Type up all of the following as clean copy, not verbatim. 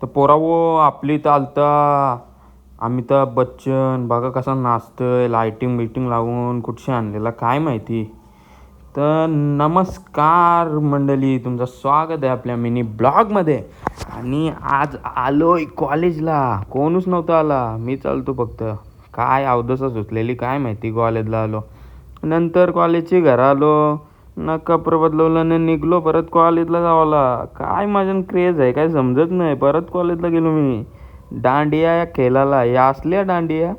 तर पोरावो आपली तर आलता अमिताभ बच्चन. बघा कसा नाचतोय लाइटिंग बिटिंग लावून. कुठशी आणलेला काय माहिती. तर नमस्कार मंडळी, तुमचं स्वागत आहे आपल्या मिनी ब्लॉगमध्ये. आणि आज आलोय कॉलेजला. कोणच नव्हतं आला, मी चालतो फक्त. काय अवदसा सुचलेली काय माहिती. कॉलेजला आलो, नंतर कॉलेजची घरा आलो, ना कपडे बदलवलं न निघलो परत कॉलेजला जावाला. काय माझ्या क्रेज आहे काय समजत नाही. परत कॉलेजला गेलो मी दांडिया या खेळायला. या असल्या दांडिया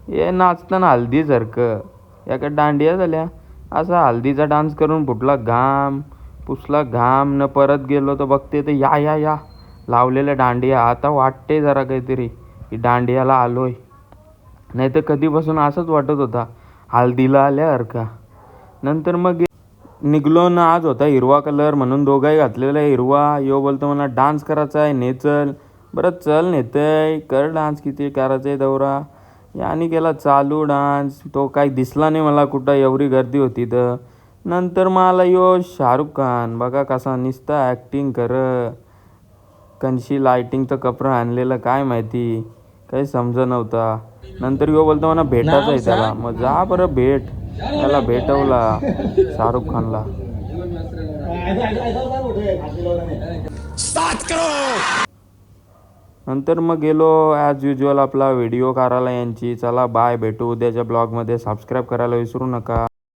हे नाचताना हल्दीसारखं या का दांडिया झाल्या. असा हल्दीचा डान्स करून फुटला घाम, पुसला घाम न परत गेलो तर बघते तर या या या लावलेल्या दांडिया. आता वाटते जरा काहीतरी की दांडियाला आलोय, नाही तर कधीपासून असंच वाटत होता हल्दीला आल्यासारखा. नंतर मग निघलो ना. आज होता हिरवा कलर म्हणून दोघाही घातलेला हिरवा. यो बोलतो मला डान्स करायचा आहे, ने चल. बरं चल नेतय, कर डान्स किती करायचा आहे दौरा. याने केला चालू डान्स. तो काही दिसला नाही मला कुठं, एवढी गर्दी होती तर. नंतर मला यो शाहरुख खान बघा कसा निसता ॲक्टिंग कर. कणशी लायटिंगचं कपडं आणलेलं काय माहिती, काही समज नव्हता. नंतर यो बोलतो मला भेटायचं आहे त्याला. मग जा बरं भेट. त्याला भेटवला शाहरुख खानला. नंतर मग गेलो ॲज युजल आपला व्हिडिओ करायला यांची. चला बाय, भेटू उद्याच्या ब्लॉगमध्ये. सबस्क्राईब करायला विसरू नका.